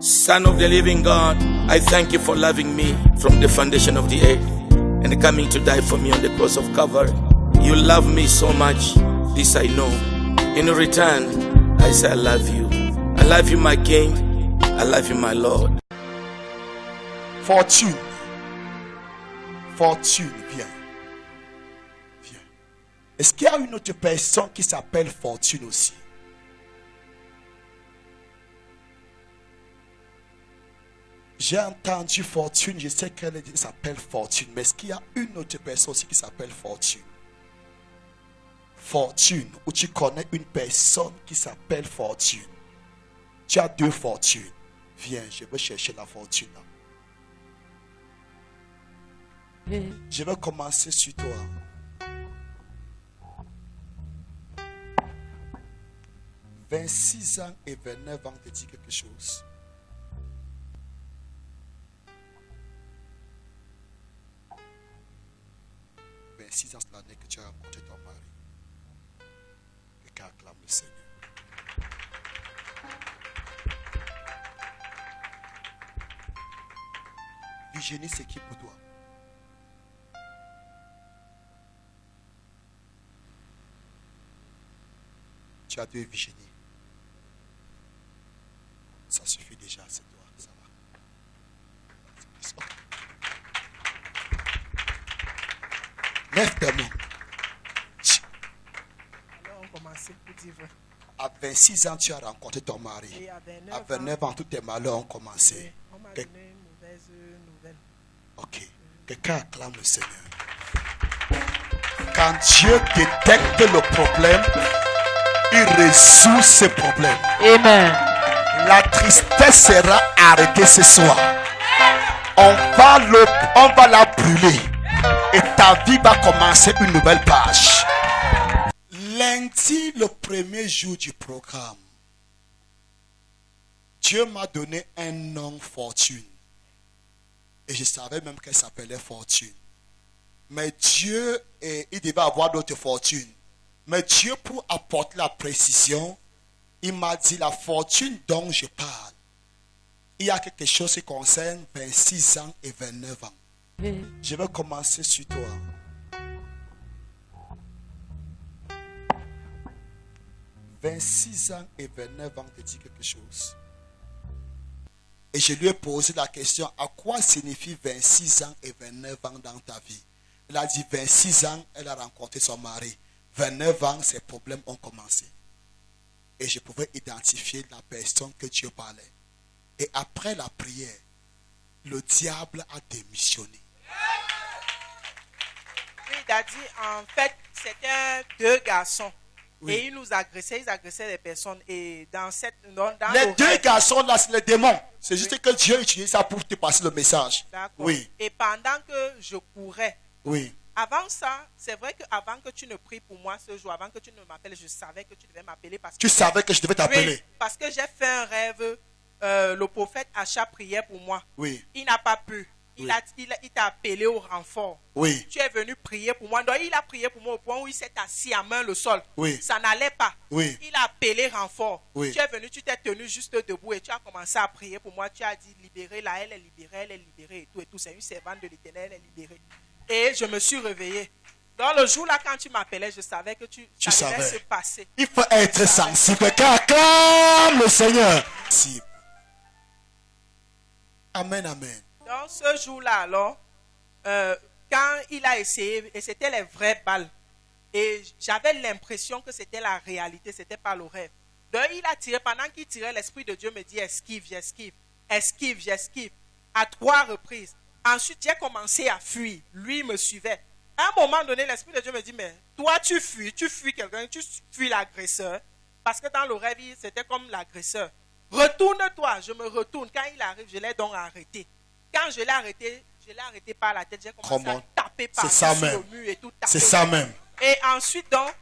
Son of the living God, I thank you for loving me from the foundation of the earth and coming to die for me on the cross of Calvary. You love me so much, this I know. In return, I say I love you. I love you, my King. I love you, my Lord. Fortune. Fortune, viens. Viens. Est-ce qu'il y a une autre personne qui s'appelle Fortune aussi? J'ai entendu Fortune, je sais qu'elle s'appelle Fortune, mais est-ce qu'il y a une autre personne aussi qui s'appelle Fortune? Fortune, ou tu connais une personne qui s'appelle Fortune? Tu as deux fortunes. Viens, je vais chercher la fortune là. Je vais commencer sur toi. « 26 ans et 29 ans te dit quelque chose. « 26 ans, c'est l'année que tu as rencontré ton mari. » Quelqu'un acclame le Seigneur. Virginie, c'est qui pour toi? Tu as deux Virginie. Ça suffit déjà, c'est toi, ça va. Lève tes mains. Alors on commençait pour dire vrai. À 26 ans, tu as rencontré ton mari. Et à À 29 ans, tous tes malheurs ont commencé. On m'a Que- donné une mauvaise nouvelle. Ok. Quelqu'un acclame le Seigneur. Quand Dieu détecte le problème, il résout ce problème. Amen. La tristesse sera arrêtée ce soir. On va la brûler. Et ta vie va commencer une nouvelle page. Lundi, le premier jour du programme, Dieu m'a donné un nom Fortune. Et je savais même qu'elle s'appelait Fortune. Mais Dieu, il devait avoir d'autres fortunes. Mais Dieu, pour apporter la précision, il m'a dit la fortune dont je parle. Il y a quelque chose qui concerne 26 ans et 29 ans. Je vais commencer sur toi. « 26 ans et 29 ans te dit quelque chose. » Et je lui ai posé la question, à quoi signifie 26 ans et 29 ans dans ta vie? Elle a dit 26 ans, elle a rencontré son mari. 29 ans, ses problèmes ont commencé. Et je pouvais identifier la personne que Dieu parlait. Et après la prière, le diable a démissionné. Oui, il a dit, en fait, c'était deux garçons. Oui. Et ils nous agressaient, ils agressaient les personnes. Et dans Les nos deux rêves- garçons là, c'est les démons. C'est juste que Dieu utilise ça pour te passer le message. D'accord. Oui, Et pendant que je courais, oui. avant ça, c'est vrai qu'avant que tu ne pries pour moi ce jour, avant que tu ne m'appelles, je savais que tu devais m'appeler parce que Tu savais que je devais t'appeler. oui, parce que j'ai fait un rêve. Le prophète Acha priait pour moi. Oui, Il n'a pas pu. Oui. Il t'a appelé au renfort. oui, Tu es venu prier pour moi. Donc il a prié pour moi au point où il s'est assis à main le sol. Oui. Ça n'allait pas. Oui. Il a appelé renfort. Oui. Tu es venu, tu t'es tenu juste debout et tu as commencé à prier pour moi. Tu as dit libérez-la, elle est libérée, elle est libérée et tout et tout. C'est une servante de l'Éternel, elle est libérée. Et je me suis réveillé. Dans le jour-là, quand tu m'appelais, je savais que ça devait savais. se passer. Il faut être sensible. Quelqu'un acclame le Seigneur. Si. Amen, amen. Dans ce jour-là, alors, quand il a essayé, et c'était les vraies balles, et j'avais l'impression que c'était la réalité, c'était pas le rêve. Donc il a tiré, pendant qu'il tirait, l'Esprit de Dieu me dit esquive, j'esquive, esquive, j'esquive, à 3 reprises. Ensuite, j'ai commencé à fuir. Lui me suivait. À un moment donné, l'Esprit de Dieu me dit, mais toi tu fuis quelqu'un, tu fuis l'agresseur. Parce que dans le rêve, c'était comme l'agresseur. Retourne-toi, je me retourne. Quand il arrive, je l'ai donc arrêté. Quand je l'ai arrêté par la tête, j'ai commencé Comment? à taper par C'est ça sur même. le mur et tout. Taper. C'est ça même. Et ensuite, donc,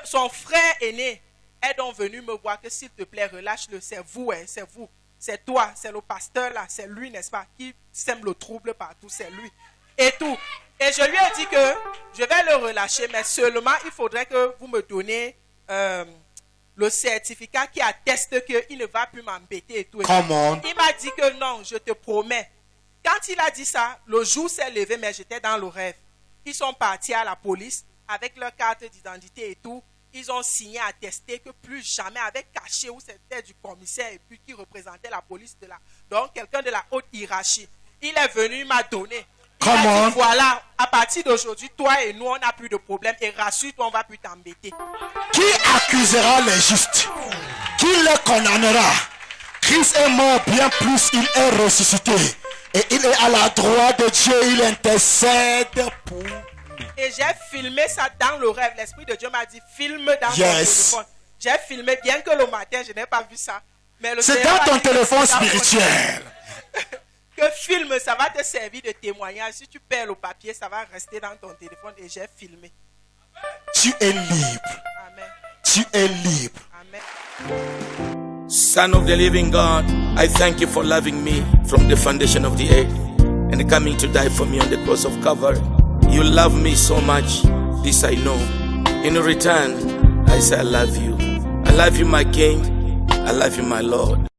son frère aîné est donc venu me voir que s'il te plaît, relâche-le. C'est vous, hein, c'est vous. C'est toi, c'est le pasteur là, c'est lui, n'est-ce pas, qui sème le trouble partout, c'est lui. Et tout. Et je lui ai dit que je vais le relâcher, mais seulement il faudrait que vous me donnez le certificat qui atteste qu'il ne va plus m'embêter et tout. Come on. Il m'a dit que non, je te promets. Quand il a dit ça, le jour s'est levé, mais j'étais dans le rêve. Ils sont partis à la police avec leur carte d'identité et tout. Ils ont signé, attesté que plus jamais, avec cachet où c'était du commissaire et puis qui représentait la police de là. Donc quelqu'un de la haute hiérarchie. Il est venu, il m'a donné. Il Come a on. dit, voilà, à partir d'aujourd'hui, toi et nous, on n'a plus de problème. Et rassure-toi, on ne va plus t'embêter. Qui accusera les justes? Qui les condamnera? Christ est mort, bien plus, il est ressuscité. Et il est à la droite de Dieu, il intercède pour nous. Et j'ai filmé ça dans le rêve. L'Esprit de Dieu m'a dit, filme dans ton Yes. téléphone. J'ai filmé, bien que le matin, je n'ai pas vu ça. Mais le C'est Seigneur dans a ton dit, téléphone c'est dans ton spirituel. que filme, ça va te servir de témoignage. Si tu perds le papier, ça va rester dans ton téléphone. Et j'ai filmé. Tu es libre. Amen. Tu es libre. Amen. Son of the living God, I thank you for loving me from the foundation of the earth and coming to die for me on the cross of Calvary. You love me so much, this I know. In return, I say I love you. I love you, my King. I love you, my Lord.